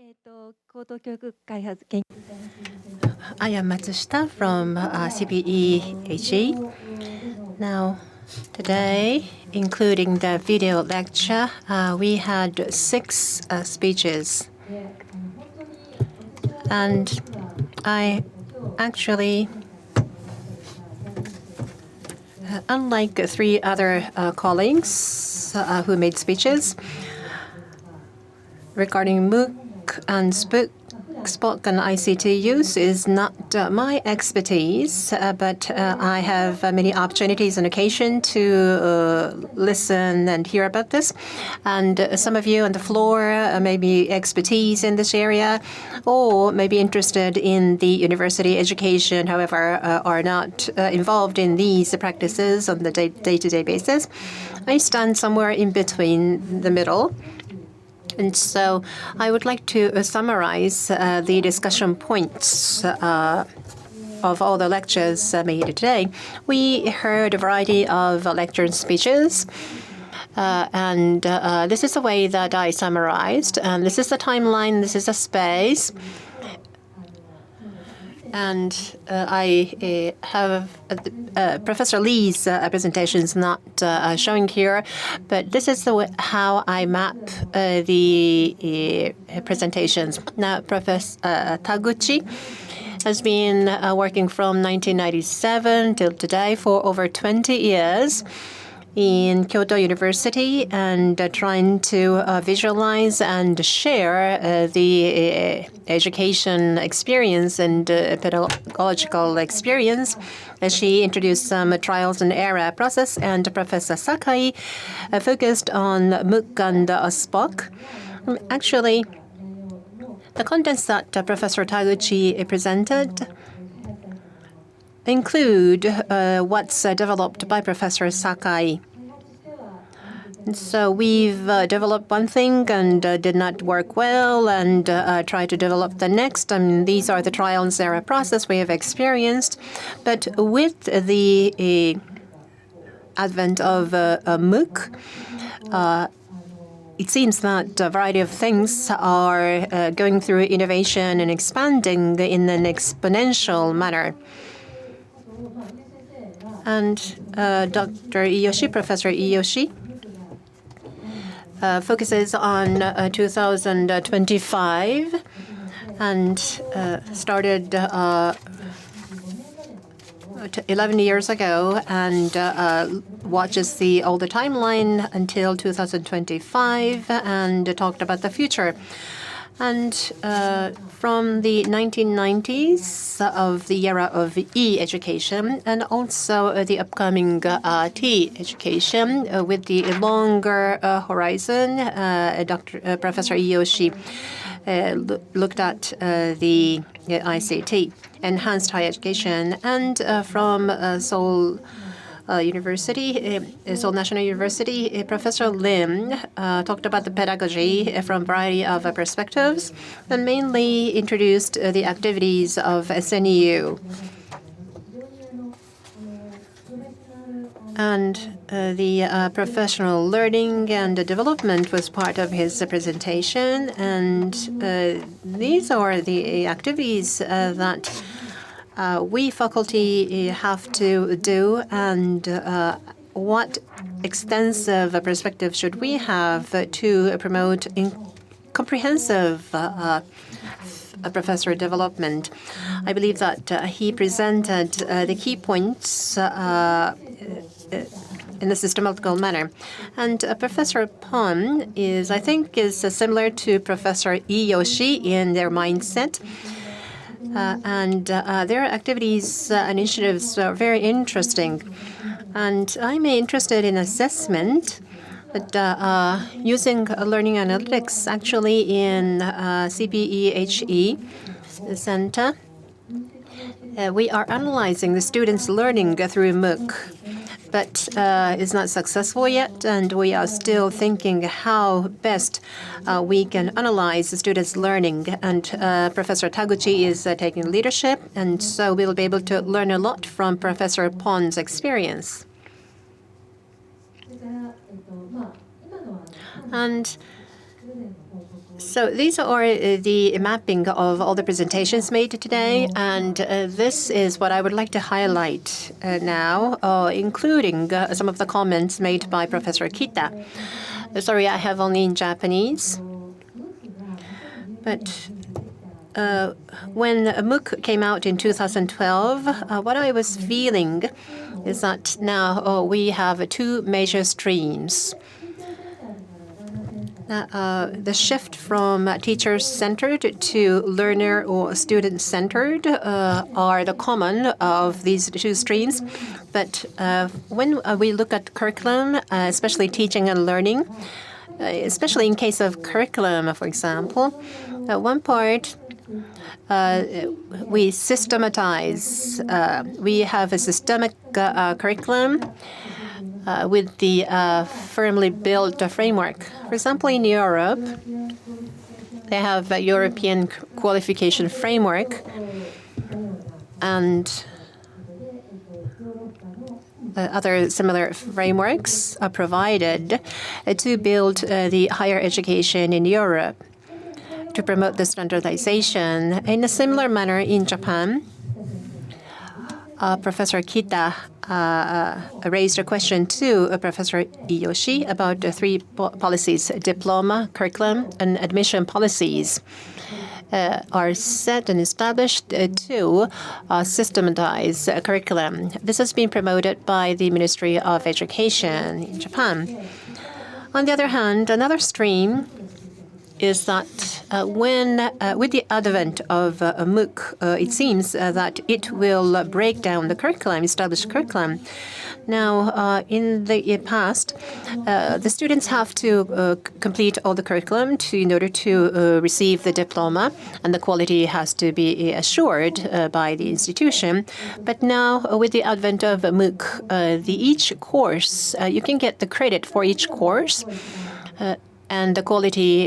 I am Matsushita from CPE-HE. Now, today, including the video lecture, we had 6 speeches. And I actually, unlike 3 other colleagues who made speeches, regarding MOOC and SPOC and ICT use is not my expertise, but I have many opportunities and occasion to listen and hear about this. And some of you on the floor may be expertise in this area or may be interested in the university education, however, are not involved in these practices on the day-to-day basis. I stand somewhere in between the middle. And so I would like to summarize the discussion points of all the lectures made today. We heard a variety of lecture and speeches. And this is the way that I summarized. And this is the timeline. This is the space. And I have Professor Lee's presentation is not showing here, but this is how I map the presentations. Now, Professor Taguchi has been working from 1997 till today for over 20 years in Kyoto University and trying to visualize and share the education experience and pedagogical experience. She introduced some trials and error process, and Professor Sakai focused on MOOC and SPOC. Actually, the contents that Professor Taguchi presented include what's developed by Professor Sakai. So we've developed one thing and did not work well and tried to develop the next. I mean, these are the trial and error process we have experienced. But with the advent of MOOC, it seems that a variety of things are going through innovation and expanding in an exponential manner. And Dr. Iyoshi, Professor Iyoshi, focuses on 2025 and started 11 years ago and watches the older timeline until 2025 and talked about the future. And from the 1990s of the era of E-education and also the upcoming T-education with the longer horizon, Professor Iyoshi looked at the ICT-Enhanced higher education. And from Seoul University, Seoul National University, Professor Lim talked about the pedagogy from a variety of perspectives and mainly introduced the activities of SNU. And the professional learning and development was part of his presentation. And these are the activities that we faculty have to do, and what extensive perspective should we have to promote comprehensive professor development. I believe that he presented the key points in a systematical manner. And Professor Pon is, I think, similar to Professor Iyoshi in their mindset. And their activities initiatives are very interesting. And I'm interested in assessment, but using learning analytics actually in CPE-HE Center. We are analyzing the students' learning through MOOC, but it's not successful yet, and we are still thinking how best we can analyze the students' learning. And Professor Taguchi is taking leadership, and so we will be able to learn a lot from Professor Pon's experience. And So these are the mapping of all the presentations made today, and this is what I would like to highlight now, including some of the comments made by Professor Kita. Sorry, I have only in Japanese. But when MOOC came out in 2012, what I was feeling is that now we have two major streams. The shift from teacher-centered to learner or student-centered are the common of these two streams. But when we look at curriculum, especially teaching and learning, especially in case of curriculum, for example, one part we systematize. We have a systemic curriculum with the firmly built framework. For example, in Europe, they have a European qualification framework, and other similar frameworks are provided to build the higher education in Europe, to promote the standardization. In a similar manner in Japan, Professor Kita raised a question to Professor Iyoshi about the three policies: diploma, curriculum, and admission policies are set and established to systematize curriculum. This has been promoted by the Ministry of Education in Japan. On the other hand, another stream is that with the advent of a MOOC, it seems that it will break down the curriculum, established curriculum. Now, in the past, the students have to complete all the curriculum in order to receive the diploma, and the quality has to be assured by the institution. But now, with the advent of MOOC, each course, you can get the credit for each course. And the quality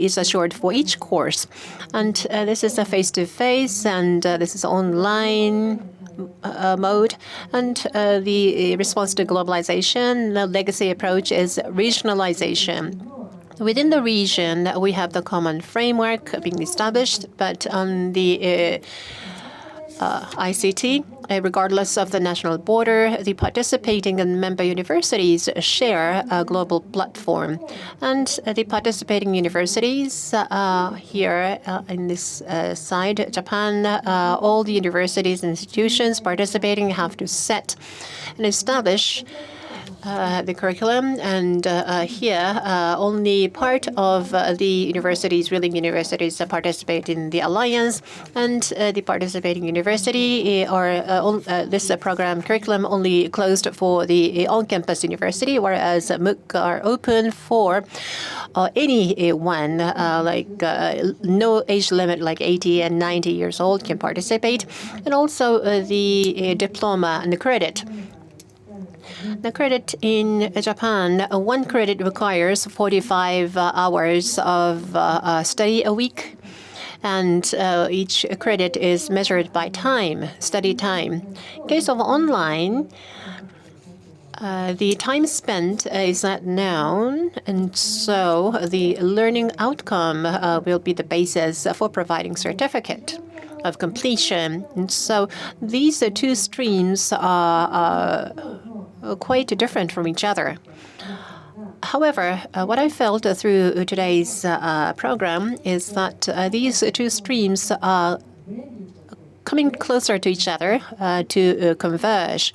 is assured for each course. And this is a face-to-face, and this is online mode. And the response to globalization, the legacy approach is regionalization. Within the region, we have the common framework being established, but on the ICT, regardless of the national border, the participating and member universities share a global platform. And the participating universities here in this side, Japan, all the universities and institutions participating have to set and establish the curriculum, and here only part of the universities, willing universities, participate in the alliance, and the participating university are this program curriculum only closed for the on-campus university, whereas MOOC are open for anyone, no age limit, like 80 and 90 years old can participate, and also the diploma and the credit. The credit in Japan, one credit requires 45 hours of study a week, and each credit is measured by time, study time. In case of online, the time spent is not known, and so the learning outcome will be the basis for providing certificate of completion. And so these two streams are quite different from each other. However, what I felt through today's program is that these two streams are coming closer to each other to converge,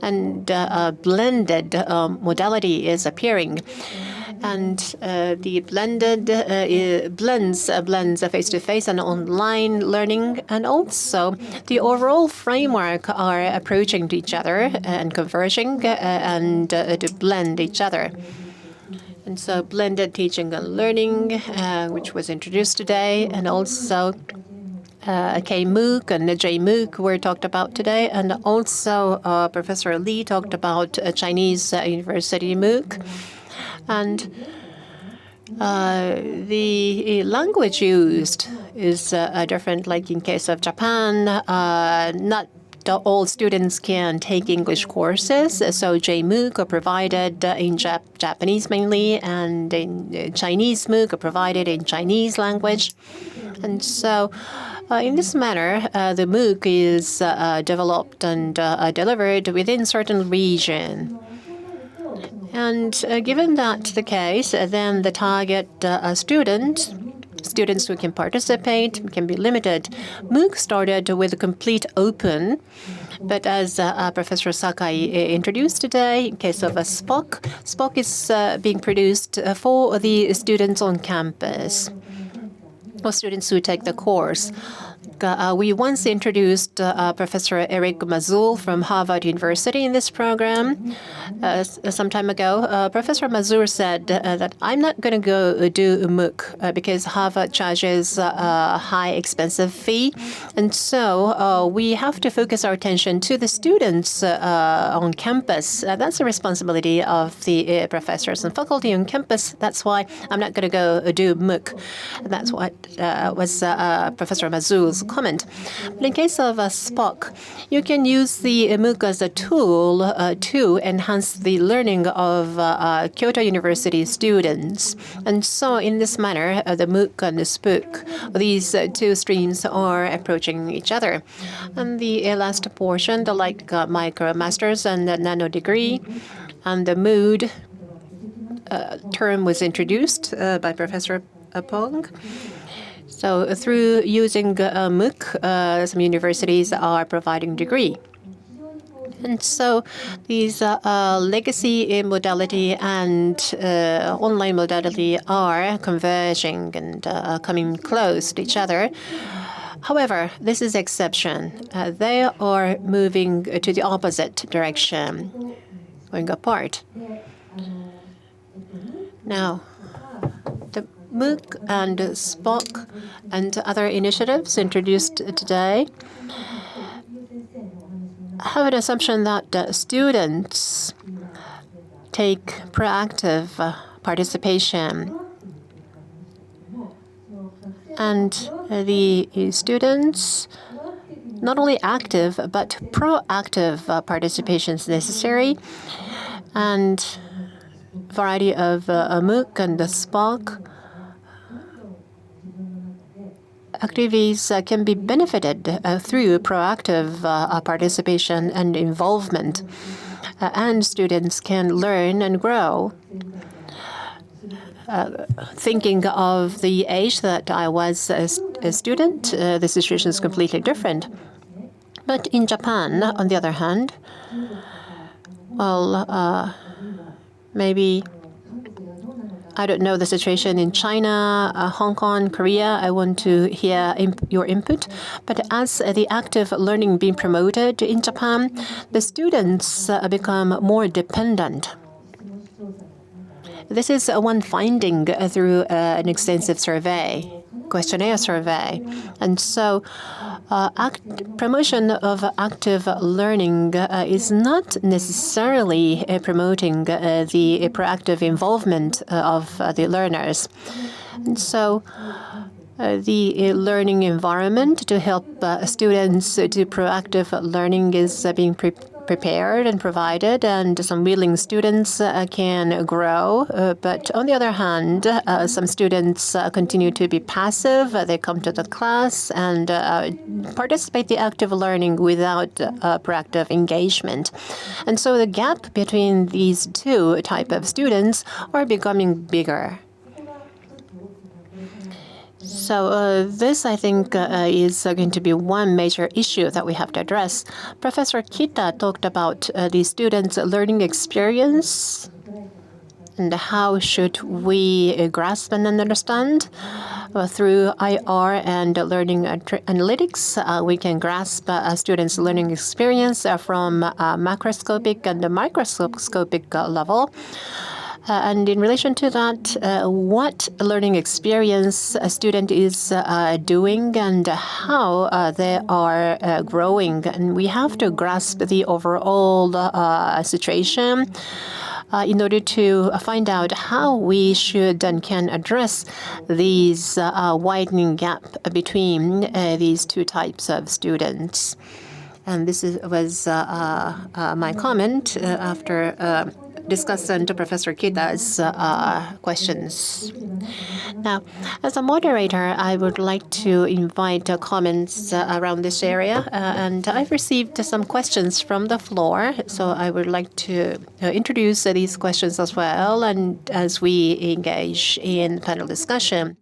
and a blended modality is appearing. And the blended blends face-to-face and online learning, and also the overall framework are approaching to each other and converging and to blend each other. And so blended teaching and learning, which was introduced today, and also K-MOOC and J-MOOC were talked about today, and also Professor Lee talked about Chinese University MOOC. And the language used is different, like in case of Japan, not all students can take English courses. So J-MOOC are provided in Japanese mainly, and in Chinese MOOC are provided in Chinese language. And so in this manner, the MOOC is developed and delivered within certain region. And given that's the case, then the target students who can participate can be limited. MOOC started with a complete open, but as Professor Sakai introduced today, in case of a SPOC is being produced for the students on campus, or students who take the course. We once introduced Professor Eric Mazul from Harvard University in this program some time ago. Professor Mazur said that I'm not going to go do a MOOC because Harvard charges a high expensive fee. And so we have to focus our attention to the students on campus. That's the responsibility of the professors and faculty on campus. That's why I'm not going to go do MOOC. That's what was Professor Mazul's comment. But in case of SPOC, you can use the MOOC as a tool to enhance the learning of Kyoto University students. And so in this manner, the MOOC and the SPOC, these two streams are approaching each other. And the last portion, the micro masters and the nano degree, and the mood term was introduced by Professor Pong. So through using MOOC, some universities are providing degree. And so these legacy modality and online modality are converging and coming close to each other. However, this is exception. They are moving to the opposite direction, going apart. Now, the MOOC and SPOC and other initiatives introduced today have an assumption that students take proactive participation. And the students, not only active, but proactive participation is necessary. And variety of MOOC and the SPOC activities can be benefited through proactive participation and involvement, and students can learn and grow. Thinking of the age that I was a student, the situation is completely different. But in Japan, on the other hand, well, maybe I don't know the situation in China, Hong Kong, Korea. I want to hear your input. But as the active learning being promoted in Japan, the students become more dependent. This is one finding through an extensive questionnaire survey. And so promotion of active learning is not necessarily promoting the proactive involvement of the learners. And so the learning environment to help students do proactive learning is being prepared and provided, and some willing students can grow. But on the other hand, some students continue to be passive. They come to the class and participate in the active learning without proactive engagement. And so the gap between these two types of students are becoming bigger. So this, I think, is going to be one major issue that we have to address. Professor Kita talked about the students' learning experience and how should we grasp and understand. Through IR and learning analytics, we can grasp students' learning experience from macroscopic and microscopic level. And in relation to that, what learning experience a student is doing and how they are growing. And we have to grasp the overall situation in order to find out how we should and can address these widening gap between these two types of students. And this was my comment after discussing Professor Kita's questions. Now, as a moderator, I would like to invite comments around this area. And I've received some questions from the floor, so I would like to introduce these questions as well, and as we engage in panel discussion.